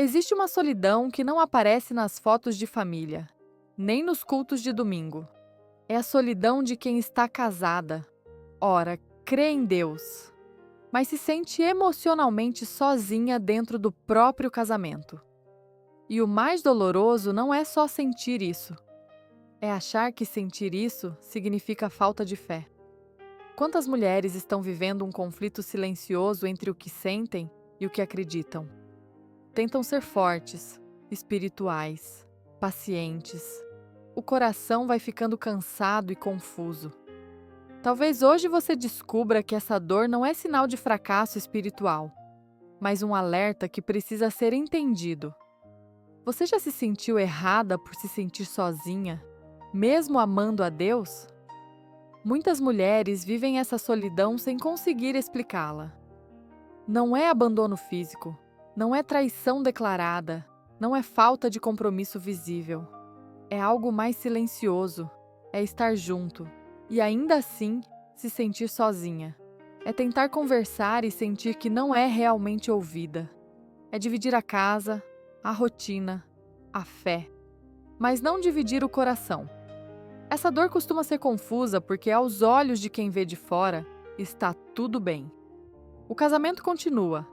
Existe uma solidão que não aparece nas fotos de família, nem nos cultos de domingo. É a solidão de quem está casada. Ora, crê em Deus, mas se sente emocionalmente sozinha dentro do próprio casamento. E o mais doloroso não é só sentir isso, é achar que sentir isso significa falta de fé. Quantas mulheres estão vivendo um conflito silencioso entre o que sentem e o que acreditam? Tentam ser fortes, espirituais, pacientes. O coração vai ficando cansado e confuso. Talvez hoje você descubra que essa dor não é sinal de fracasso espiritual, mas um alerta que precisa ser entendido. Você já se sentiu errada por se sentir sozinha, mesmo amando a Deus? Muitas mulheres vivem essa solidão sem conseguir explicá-la. Não é abandono físico, não é traição declarada, não é falta de compromisso visível. É algo mais silencioso, é estar junto e ainda assim se sentir sozinha. É tentar conversar e sentir que não é realmente ouvida. É dividir a casa, a rotina, a fé, mas não dividir o coração. Essa dor costuma ser confusa porque, aos olhos de quem vê de fora, está tudo bem. O casamento continua,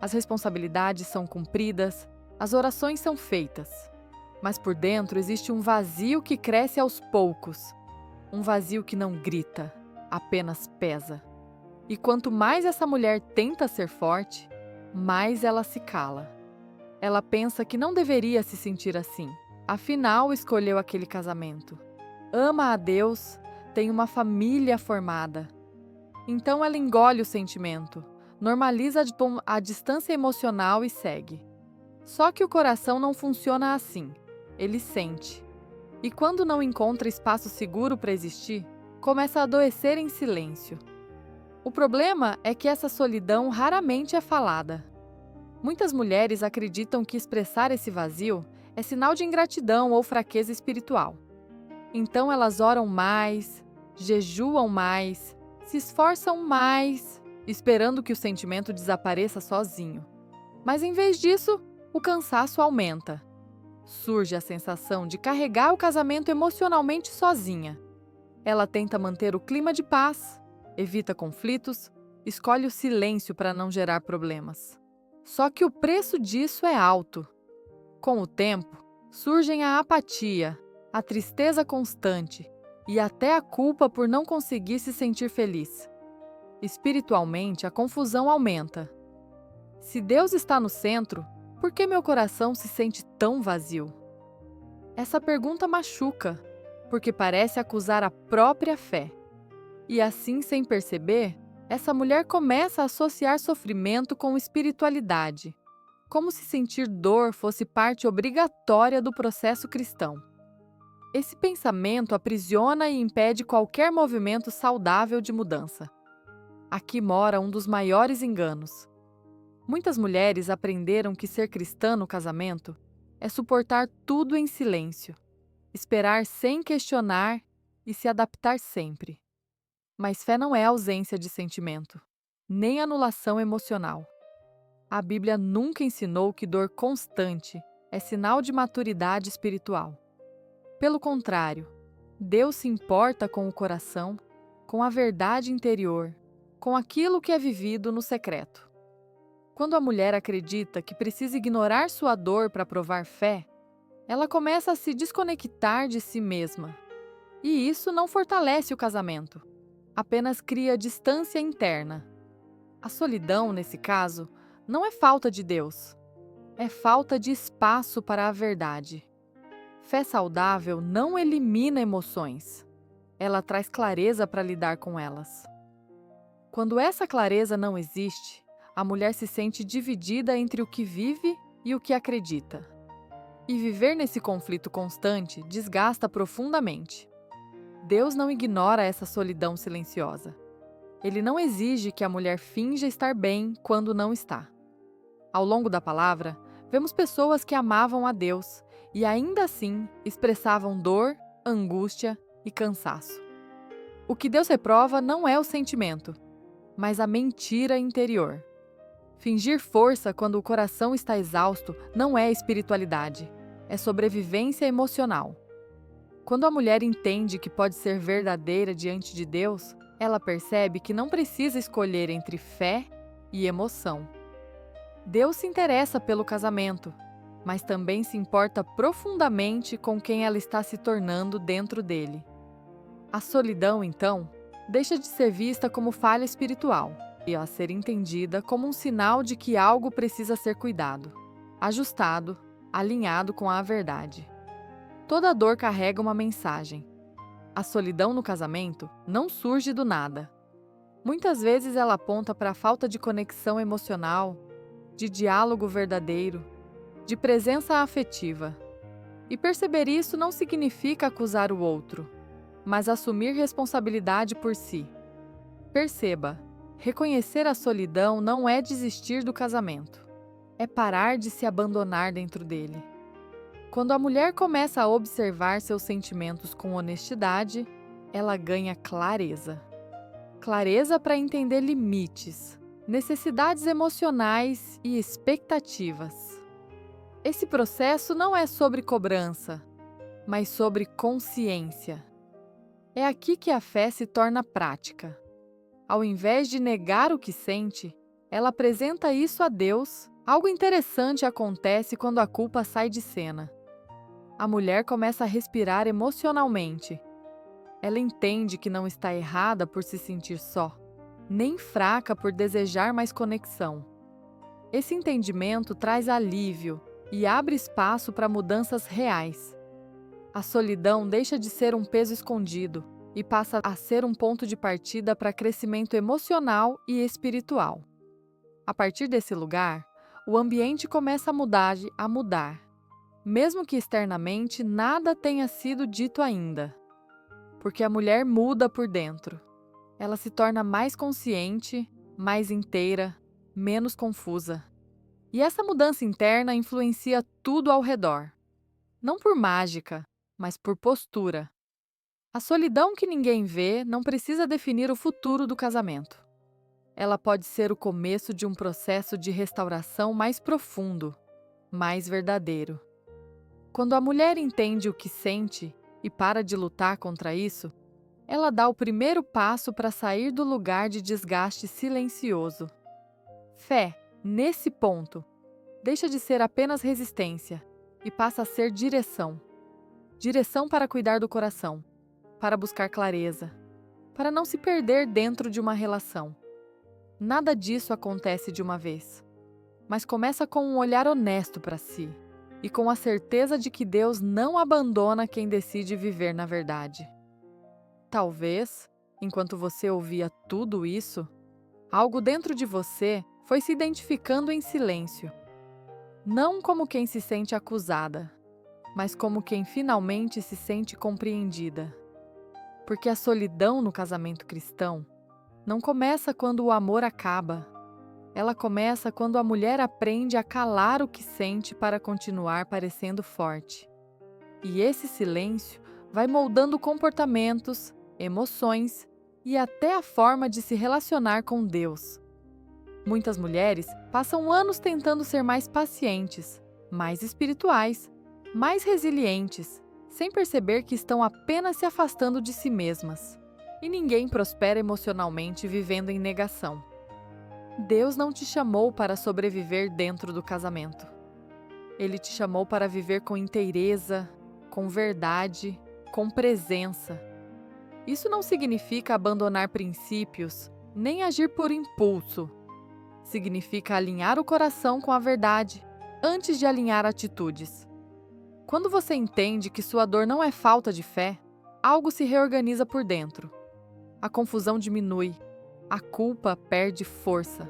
as responsabilidades são cumpridas, as orações são feitas. Mas por dentro existe um vazio que cresce aos poucos. Um vazio que não grita, apenas pesa. E quanto mais essa mulher tenta ser forte, mais ela se cala. Ela pensa que não deveria se sentir assim, afinal escolheu aquele casamento. Ama a Deus, tem uma família formada. Então ela engole o sentimento, normaliza a distância emocional e segue. Só que o coração não funciona assim. Ele sente. E quando não encontra espaço seguro para existir, começa a adoecer em silêncio. O problema é que essa solidão raramente é falada. Muitas mulheres acreditam que expressar esse vazio é sinal de ingratidão ou fraqueza espiritual. Então elas oram mais, jejuam mais, se esforçam mais, esperando que o sentimento desapareça sozinho. Mas em vez disso, o cansaço aumenta. Surge a sensação de carregar o casamento emocionalmente sozinha. Ela tenta manter o clima de paz, evita conflitos, escolhe o silêncio para não gerar problemas. Só que o preço disso é alto. Com o tempo, surgem a apatia, a tristeza constante e até a culpa por não conseguir se sentir feliz. Espiritualmente, a confusão aumenta. Se Deus está no centro, por que meu coração se sente tão vazio? Essa pergunta machuca, porque parece acusar a própria fé. E assim, sem perceber, essa mulher começa a associar sofrimento com espiritualidade, como se sentir dor fosse parte obrigatória do processo cristão. Esse pensamento aprisiona e impede qualquer movimento saudável de mudança. Aqui mora um dos maiores enganos. Muitas mulheres aprenderam que ser cristã no casamento é suportar tudo em silêncio, esperar sem questionar e se adaptar sempre. Mas fé não é ausência de sentimento, nem anulação emocional. A Bíblia nunca ensinou que dor constante é sinal de maturidade espiritual. Pelo contrário, Deus se importa com o coração, com a verdade interior, com aquilo que é vivido no secreto. Quando a mulher acredita que precisa ignorar sua dor para provar fé, ela começa a se desconectar de si mesma. E isso não fortalece o casamento, apenas cria distância interna. A solidão, nesse caso, não é falta de Deus, é falta de espaço para a verdade. Fé saudável não elimina emoções, ela traz clareza para lidar com elas. Quando essa clareza não existe, a mulher se sente dividida entre o que vive e o que acredita. E viver nesse conflito constante desgasta profundamente. Deus não ignora essa solidão silenciosa. Ele não exige que a mulher finja estar bem quando não está. Ao longo da palavra, vemos pessoas que amavam a Deus e ainda assim expressavam dor, angústia e cansaço. O que Deus reprova não é o sentimento, mas a mentira interior. Fingir força quando o coração está exausto não é espiritualidade, é sobrevivência emocional. Quando a mulher entende que pode ser verdadeira diante de Deus, ela percebe que não precisa escolher entre fé e emoção. Deus se interessa pelo casamento, mas também se importa profundamente com quem ela está se tornando dentro dele. A solidão, então, deixa de ser vista como falha espiritual e a ser entendida como um sinal de que algo precisa ser cuidado, ajustado, alinhado com a verdade. Toda dor carrega uma mensagem. A solidão no casamento não surge do nada. Muitas vezes ela aponta para a falta de conexão emocional, de diálogo verdadeiro, de presença afetiva. E perceber isso não significa acusar o outro, mas assumir responsabilidade por si. Perceba, reconhecer a solidão não é desistir do casamento, é parar de se abandonar dentro dele. Quando a mulher começa a observar seus sentimentos com honestidade, ela ganha clareza. Clareza para entender limites, necessidades emocionais e expectativas. Esse processo não é sobre cobrança, mas sobre consciência. É aqui que a fé se torna prática. Ao invés de negar o que sente, ela apresenta isso a Deus. Algo interessante acontece quando a culpa sai de cena. A mulher começa a respirar emocionalmente. Ela entende que não está errada por se sentir só, nem fraca por desejar mais conexão. Esse entendimento traz alívio e abre espaço para mudanças reais. A solidão deixa de ser um peso escondido e passa a ser um ponto de partida para crescimento emocional e espiritual. A partir desse lugar, o ambiente começa a mudar, mesmo que externamente nada tenha sido dito ainda. Porque a mulher muda por dentro. Ela se torna mais consciente, mais inteira, menos confusa. E essa mudança interna influencia tudo ao redor. Não por mágica, mas por postura. A solidão que ninguém vê não precisa definir o futuro do casamento. Ela pode ser o começo de um processo de restauração mais profundo, mais verdadeiro. Quando a mulher entende o que sente e para de lutar contra isso, ela dá o primeiro passo para sair do lugar de desgaste silencioso. Fé, nesse ponto, deixa de ser apenas resistência e passa a ser direção. Direção para cuidar do coração, para buscar clareza, para não se perder dentro de uma relação. Nada disso acontece de uma vez, mas começa com um olhar honesto para si e com a certeza de que Deus não abandona quem decide viver na verdade. Talvez, enquanto você ouvia tudo isso, algo dentro de você foi se identificando em silêncio. Não como quem se sente acusada, mas como quem finalmente se sente compreendida. Porque a solidão no casamento cristão não começa quando o amor acaba. Ela começa quando a mulher aprende a calar o que sente para continuar parecendo forte. E esse silêncio vai moldando comportamentos, emoções e até a forma de se relacionar com Deus. Muitas mulheres passam anos tentando ser mais pacientes, mais espirituais, mais resilientes, sem perceber que estão apenas se afastando de si mesmas. E ninguém prospera emocionalmente vivendo em negação. Deus não te chamou para sobreviver dentro do casamento. Ele te chamou para viver com inteireza, com verdade, com presença. Isso não significa abandonar princípios, nem agir por impulso. Significa alinhar o coração com a verdade, antes de alinhar atitudes. Quando você entende que sua dor não é falta de fé, algo se reorganiza por dentro. A confusão diminui, a culpa perde força.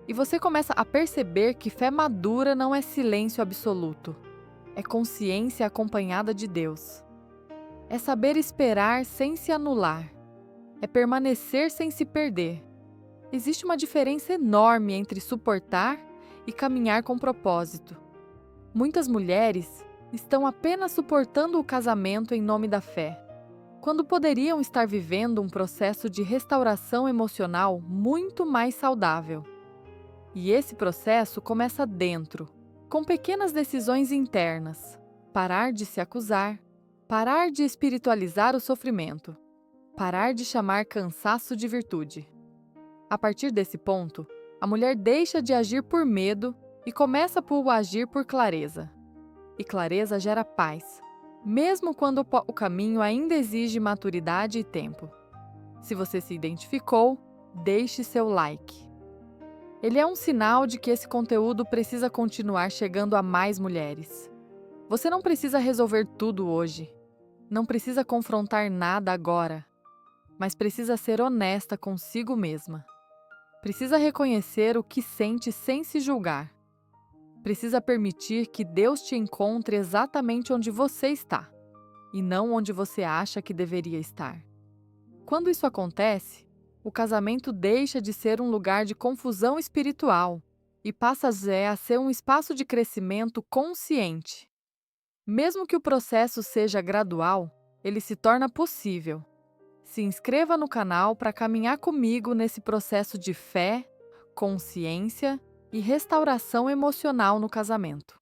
E você começa a perceber que fé madura não é silêncio absoluto. É consciência acompanhada de Deus. É saber esperar sem se anular. É permanecer sem se perder. Existe uma diferença enorme entre suportar e caminhar com propósito. Muitas mulheres estão apenas suportando o casamento em nome da fé, quando poderiam estar vivendo um processo de restauração emocional muito mais saudável. E esse processo começa dentro, com pequenas decisões internas. Parar de se acusar, parar de espiritualizar o sofrimento, parar de chamar cansaço de virtude. A partir desse ponto, a mulher deixa de agir por medo e começa por agir por clareza. E clareza gera paz, mesmo quando o caminho ainda exige maturidade e tempo. Se você se identificou, deixe seu like. Ele é um sinal de que esse conteúdo precisa continuar chegando a mais mulheres. Você não precisa resolver tudo hoje. Não precisa confrontar nada agora. Mas precisa ser honesta consigo mesma. Precisa reconhecer o que sente sem se julgar. Precisa permitir que Deus te encontre exatamente onde você está, e não onde você acha que deveria estar. Quando isso acontece, o casamento deixa de ser um lugar de confusão espiritual e passa a ser um espaço de crescimento consciente. Mesmo que o processo seja gradual, ele se torna possível. Se inscreva no canal para caminhar comigo nesse processo de fé, consciência e restauração emocional no casamento.